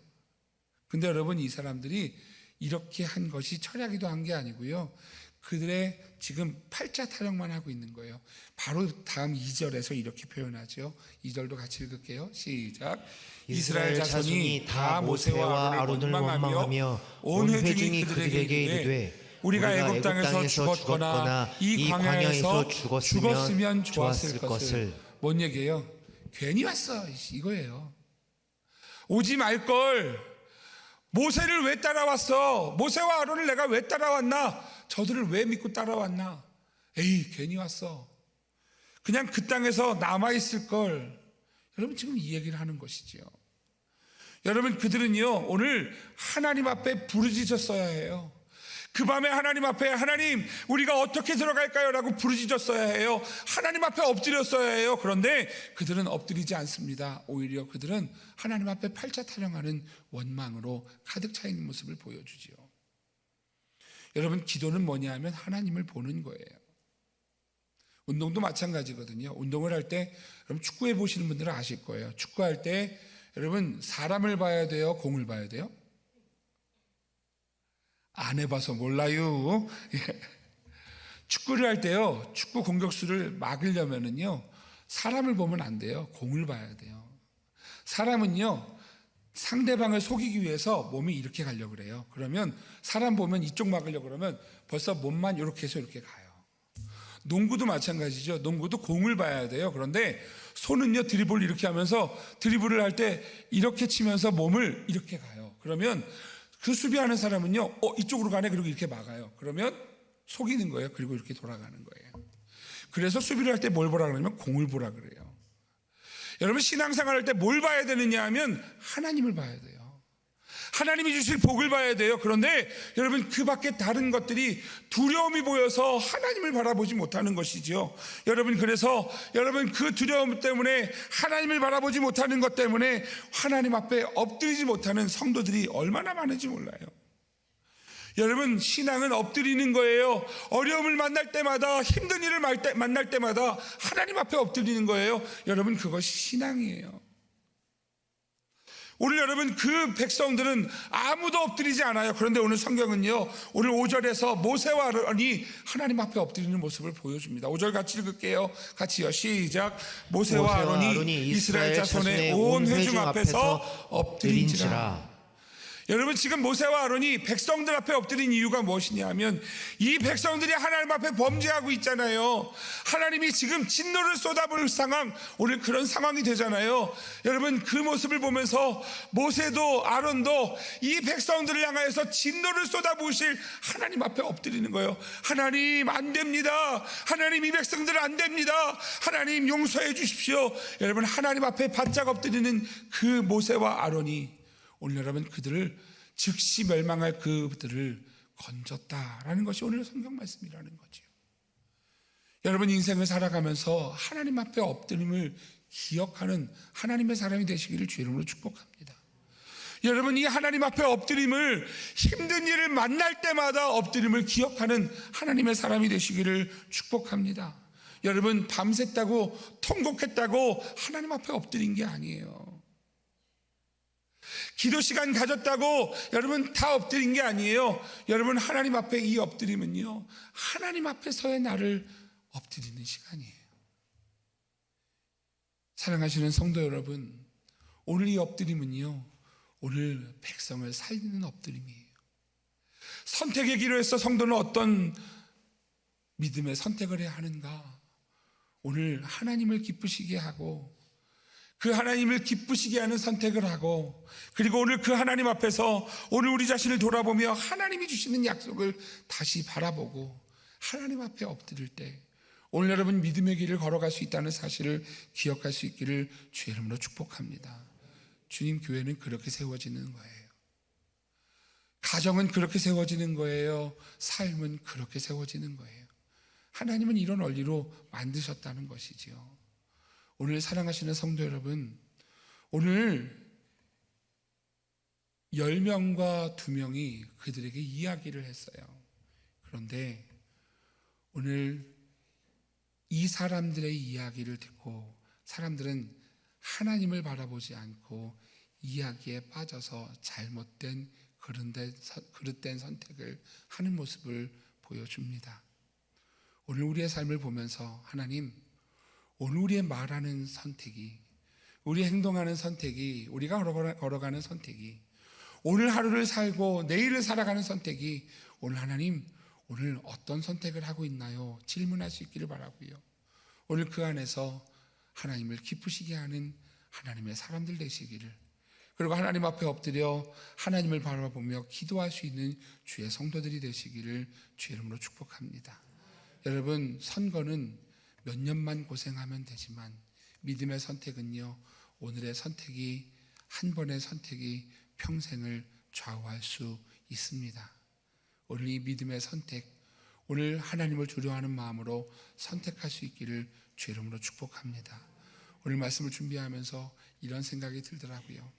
근데 여러분 이 사람들이 이렇게 한 것이 철야기도 한 게 아니고요 그들의 지금 팔자 타령만 하고 있는 거예요. 바로 다음 2절에서 이렇게 표현하죠. 2절도 같이 읽을게요. 시작. 이스라엘 자손이 다 모세와 아론을 원망하며 온 회중이 그들에게 이르되 우리가 애굽 땅에서 죽었거나 이 광야에서 죽었으면 좋았을 것을. 뭔 얘기예요? 괜히 왔어 이거예요. 오지 말걸. 모세를 왜 따라왔어? 모세와 아론을 내가 왜 따라왔나? 저들을 왜 믿고 따라왔나? 에이 괜히 왔어. 그냥 그 땅에서 남아있을걸. 여러분 지금 이 얘기를 하는 것이지요. 여러분 그들은요 오늘 하나님 앞에 부르짖었어야 해요. 그 밤에 하나님 앞에 하나님 우리가 어떻게 들어갈까요? 라고 부르짖었어야 해요. 하나님 앞에 엎드렸어야 해요. 그런데 그들은 엎드리지 않습니다. 오히려 그들은 하나님 앞에 팔자 타령하는 원망으로 가득 차 있는 모습을 보여주지요. 여러분 기도는 뭐냐 하면 하나님을 보는 거예요. 운동도 마찬가지거든요. 운동을 할 때 여러분 축구해 보시는 분들은 아실 거예요. 축구할 때 여러분 사람을 봐야 돼요? 공을 봐야 돼요? 안 해봐서 몰라요. 축구를 할 때요 축구 공격수를 막으려면은요 사람을 보면 안 돼요. 공을 봐야 돼요. 사람은요 상대방을 속이기 위해서 몸이 이렇게 가려고 그래요. 그러면 사람 보면 이쪽 막으려고 그러면 벌써 몸만 이렇게 해서 이렇게 가요. 농구도 마찬가지죠. 농구도 공을 봐야 돼요. 그런데 손은요 드리블 이렇게 하면서 드리블을 할 때 이렇게 치면서 몸을 이렇게 가요. 그러면 그 수비하는 사람은요 이쪽으로 가네 그리고 이렇게 막아요. 그러면 속이는 거예요. 그리고 이렇게 돌아가는 거예요. 그래서 수비를 할 때 뭘 보라 그러면 공을 보라 그래요. 여러분 신앙생활 할 때 뭘 봐야 되느냐 하면 하나님을 봐야 돼요. 하나님이 주실 복을 봐야 돼요. 그런데 여러분 그 밖에 다른 것들이 두려움이 보여서 하나님을 바라보지 못하는 것이죠. 여러분 그래서 여러분 그 두려움 때문에 하나님을 바라보지 못하는 것 때문에 하나님 앞에 엎드리지 못하는 성도들이 얼마나 많은지 몰라요. 여러분 신앙은 엎드리는 거예요. 어려움을 만날 때마다 힘든 일을 만날 때마다 하나님 앞에 엎드리는 거예요. 여러분 그것이 신앙이에요. 오늘 여러분 그 백성들은 아무도 엎드리지 않아요. 그런데 오늘 성경은요 오늘 5절에서 모세와 아론이 하나님 앞에 엎드리는 모습을 보여줍니다. 5절 같이 읽을게요. 같이요 시작. 모세와 아론이 이스라엘 자손의 온 회중 앞에서 엎드린지라. 여러분 지금 모세와 아론이 백성들 앞에 엎드린 이유가 무엇이냐 하면 이 백성들이 하나님 앞에 범죄하고 있잖아요. 하나님이 지금 진노를 쏟아부을 상황, 오늘 그런 상황이 되잖아요. 여러분 그 모습을 보면서 모세도 아론도 이 백성들을 향하여서 진노를 쏟아부으실 하나님 앞에 엎드리는 거예요. 하나님 안 됩니다. 하나님 이 백성들 안 됩니다. 하나님 용서해 주십시오. 여러분 하나님 앞에 바짝 엎드리는 그 모세와 아론이 오늘 여러분 그들을 즉시 멸망할 그들을 건졌다라는 것이 오늘 성경 말씀이라는 거죠. 여러분 인생을 살아가면서 하나님 앞에 엎드림을 기억하는 하나님의 사람이 되시기를 주의 이름으로 축복합니다. 여러분 이 하나님 앞에 엎드림을 힘든 일을 만날 때마다 엎드림을 기억하는 하나님의 사람이 되시기를 축복합니다. 여러분 밤샜다고 통곡했다고 하나님 앞에 엎드린 게 아니에요. 기도 시간 가졌다고 여러분 다 엎드린 게 아니에요. 여러분 하나님 앞에 이 엎드림은요 하나님 앞에서의 나를 엎드리는 시간이에요. 사랑하시는 성도 여러분, 오늘 이 엎드림은요 오늘 백성을 살리는 엎드림이에요. 선택의 기로에서 성도는 어떤 믿음의 선택을 해야 하는가? 오늘 하나님을 기쁘시게 하고 그 하나님을 기쁘시게 하는 선택을 하고 그리고 오늘 그 하나님 앞에서 오늘 우리 자신을 돌아보며 하나님이 주시는 약속을 다시 바라보고 하나님 앞에 엎드릴 때 오늘 여러분 믿음의 길을 걸어갈 수 있다는 사실을 기억할 수 있기를 주의 이름으로 축복합니다. 주님 교회는 그렇게 세워지는 거예요. 가정은 그렇게 세워지는 거예요. 삶은 그렇게 세워지는 거예요. 하나님은 이런 원리로 만드셨다는 것이지요. 오늘 사랑하시는 성도 여러분, 오늘 10명과 2명이 그들에게 이야기를 했어요. 그런데 오늘 이 사람들의 이야기를 듣고 사람들은 하나님을 바라보지 않고 이야기에 빠져서 잘못된 그릇된 선택을 하는 모습을 보여줍니다. 오늘 우리의 삶을 보면서 하나님, 오늘 우리의 말하는 선택이, 우리 행동하는 선택이, 우리가 걸어가는 선택이, 오늘 하루를 살고 내일을 살아가는 선택이 오늘 하나님 오늘 어떤 선택을 하고 있나요? 질문할 수 있기를 바라고요. 오늘 그 안에서 하나님을 기쁘시게 하는 하나님의 사람들 되시기를, 그리고 하나님 앞에 엎드려 하나님을 바라보며 기도할 수 있는 주의 성도들이 되시기를 주의 이름으로 축복합니다. 여러분, 선거는 몇 년만 고생하면 되지만 믿음의 선택은요, 오늘의 선택이, 한 번의 선택이 평생을 좌우할 수 있습니다. 오늘 이 믿음의 선택, 오늘 하나님을 두려워하는 마음으로 선택할 수 있기를 주의 이름으로 축복합니다. 오늘 말씀을 준비하면서 이런 생각이 들더라고요.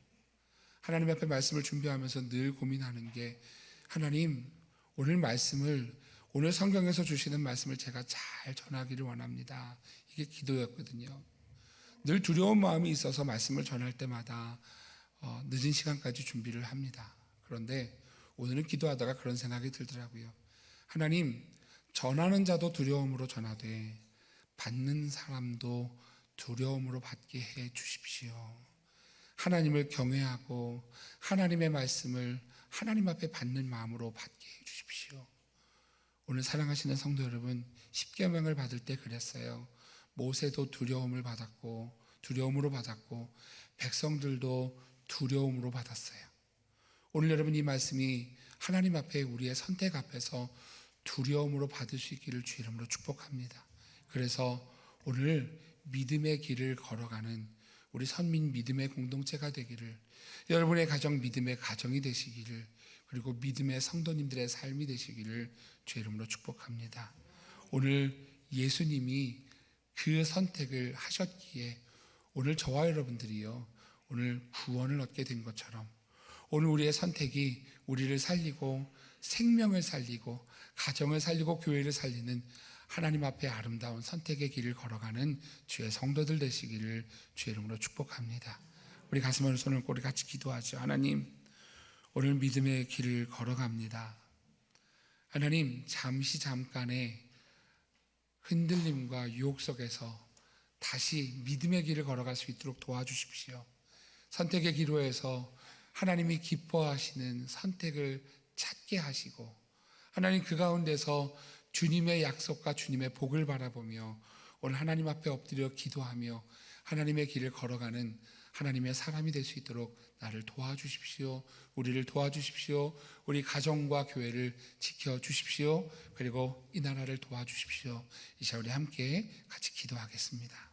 하나님 앞에 말씀을 준비하면서 늘 고민하는 게, 하나님, 오늘 성경에서 주시는 말씀을 제가 잘 전하기를 원합니다. 이게 기도였거든요. 늘 두려운 마음이 있어서 말씀을 전할 때마다 늦은 시간까지 준비를 합니다. 그런데 오늘은 기도하다가 그런 생각이 들더라고요. 하나님, 전하는 자도 두려움으로 전하되 받는 사람도 두려움으로 받게 해 주십시오. 하나님을 경외하고 하나님의 말씀을 하나님 앞에 받는 마음으로 받게 해 주십시오. 오늘 사랑하시는 성도 여러분, 십계명을 받을 때 그랬어요. 모세도 두려움으로 받았고 백성들도 두려움으로 받았어요. 오늘 여러분, 이 말씀이 하나님 앞에 우리의 선택 앞에서 두려움으로 받을 수 있기를 주의 이름으로 축복합니다. 그래서 오늘 믿음의 길을 걸어가는 우리 선민 믿음의 공동체가 되기를, 여러분의 가정 믿음의 가정이 되시기를, 그리고 믿음의 성도님들의 삶이 되시기를 주의 이름으로 축복합니다. 오늘 예수님이 그 선택을 하셨기에 오늘 저와 여러분들이요, 오늘 구원을 얻게 된 것처럼 오늘 우리의 선택이 우리를 살리고 생명을 살리고 가정을 살리고 교회를 살리는 하나님 앞에 아름다운 선택의 길을 걸어가는 주의 성도들 되시기를 주의 이름으로 축복합니다. 우리 가슴을 손을 꼬리 같이 기도하죠. 하나님, 오늘 믿음의 길을 걸어갑니다. 하나님, 잠깐의 흔들림과 유혹 속에서 다시 믿음의 길을 걸어갈 수 있도록 도와주십시오. 선택의 기로에서 하나님이 기뻐하시는 선택을 찾게 하시고, 하나님 그 가운데서 주님의 약속과 주님의 복을 바라보며 오늘 하나님 앞에 엎드려 기도하며 하나님의 길을 걸어가는 하나님의 사람이 될 수 있도록 나를 도와주십시오. 우리를 도와주십시오. 우리 가정과 교회를 지켜주십시오. 그리고 이 나라를 도와주십시오. 이 시간 우리 함께 같이 기도하겠습니다.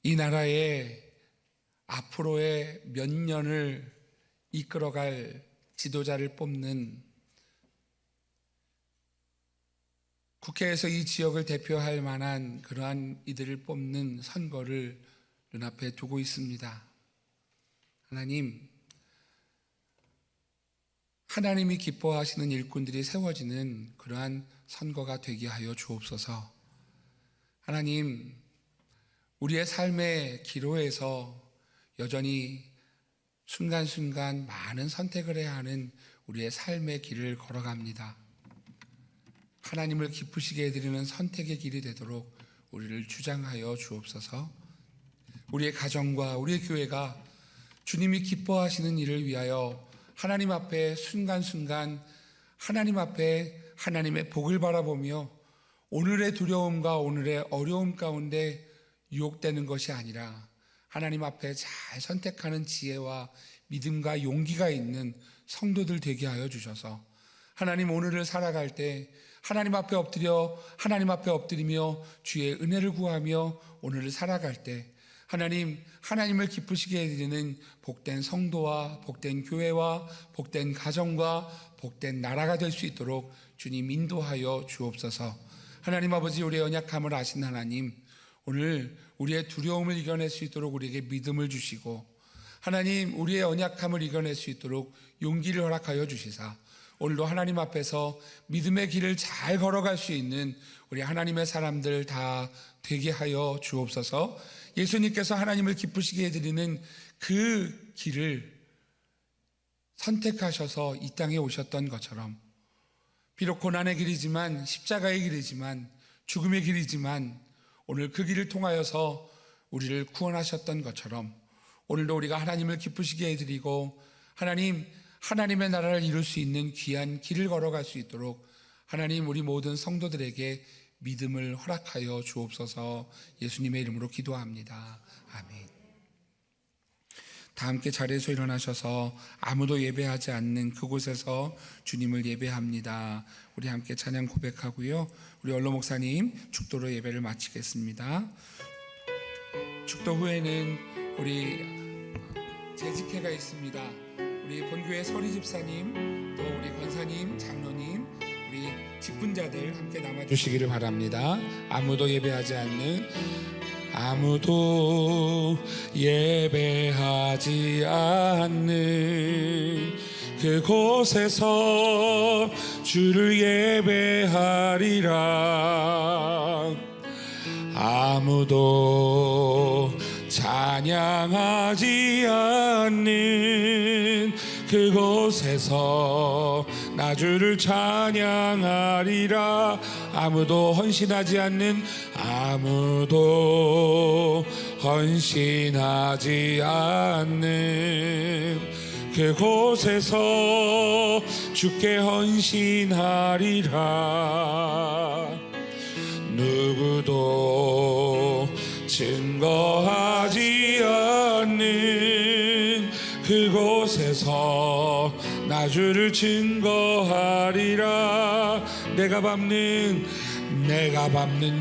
이 나라의 앞으로의 몇 년을 이끌어갈 지도자를 뽑는, 국회에서 이 지역을 대표할 만한 그러한 이들을 뽑는 선거를 눈앞에 두고 있습니다. 하나님이 기뻐하시는 일꾼들이 세워지는 그러한 선거가 되게 하여 주옵소서. 하나님, 우리의 삶의 기로에서 여전히 순간순간 많은 선택을 해야 하는 우리의 삶의 길을 걸어갑니다. 하나님을 기쁘시게 해드리는 선택의 길이 되도록 우리를 주장하여 주옵소서. 우리의 가정과 우리의 교회가 주님이 기뻐하시는 일을 위하여 하나님 앞에 순간순간 하나님 앞에 하나님의 복을 바라보며 오늘의 두려움과 오늘의 어려움 가운데 유혹되는 것이 아니라 하나님 앞에 잘 선택하는 지혜와 믿음과 용기가 있는 성도들 되게 하여 주셔서 하나님 오늘을 살아갈 때 하나님 앞에 엎드리며 주의 은혜를 구하며 오늘을 살아갈 때 하나님을 기쁘시게 해드리는 복된 성도와 복된 교회와 복된 가정과 복된 나라가 될 수 있도록 주님 인도하여 주옵소서. 하나님 아버지, 우리의 연약함을 아신 하나님, 오늘 우리의 두려움을 이겨낼 수 있도록 우리에게 믿음을 주시고 하나님 우리의 연약함을 이겨낼 수 있도록 용기를 허락하여 주시사 오늘도 하나님 앞에서 믿음의 길을 잘 걸어갈 수 있는 우리 하나님의 사람들 다 되게 하여 주옵소서. 예수님께서 하나님을 기쁘시게 해드리는 그 길을 선택하셔서 이 땅에 오셨던 것처럼 비록 고난의 길이지만 십자가의 길이지만 죽음의 길이지만 오늘 그 길을 통하여서 우리를 구원하셨던 것처럼 오늘도 우리가 하나님을 기쁘시게 해드리고 하나님의 나라를 이룰 수 있는 귀한 길을 걸어갈 수 있도록 하나님 우리 모든 성도들에게 믿음을 허락하여 주옵소서. 예수님의 이름으로 기도합니다. 아멘. 다 함께 자리에서 일어나셔서 아무도 예배하지 않는 그곳에서 주님을 예배합니다. 우리 함께 찬양 고백하고요. 우리 얼로 목사님 축도로 예배를 마치겠습니다. 축도 후에는 우리 재직회가 있습니다. 우리 본교회 서리 집사님, 또 우리 권사님, 장로님, 우리 직분자들 함께 남아주시기를 바랍니다. 아무도 예배하지 않는 그곳에서 주를 예배하리라. 아무도 찬양하지 않는 그곳에서 나 주를 찬양하리라. 아무도 헌신하지 않는 그곳에서 주께 헌신하리라. 누구도 증거하지 않는 그곳에서 나 주를 증거하리라. 내가 밟는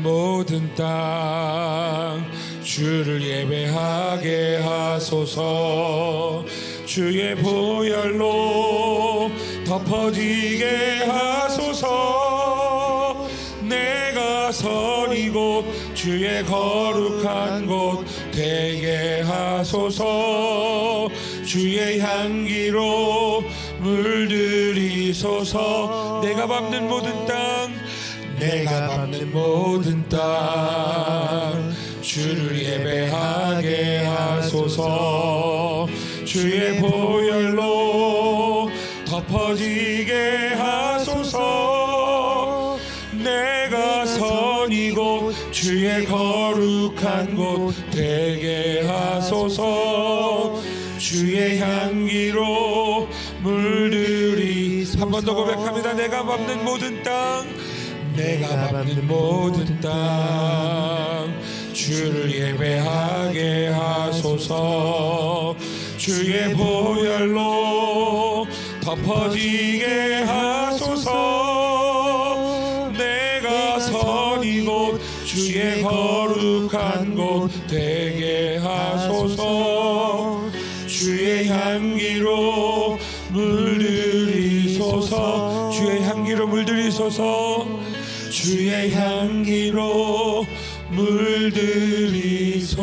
모든 땅 주를 예배하게 하소서. 주의 보혈로 덮어지게 하소서. 내가 선 이곳 주의 거룩한 곳 되게 하소서. 주의 향기로 물들이소서. 내가 밟는 모든 땅 주를 예배하게 하소서. 주의 보혈로 덮어지게 하소서. 내가 선 이곳 주의 거룩한 곳 되게 하소서. 주의 향기로 물들이. 한 번 더 고백합니다. 내가 밟는 모든 땅 주를 예배하게 하소서. 주의 보혈로 덮어지게 하소서. 내가 선 이곳 주의 거룩한 곳 되게 하소서. 주의 향기로 물들이소서. 주의 향기로 물들이소서. 주의 향기로 물들이소서.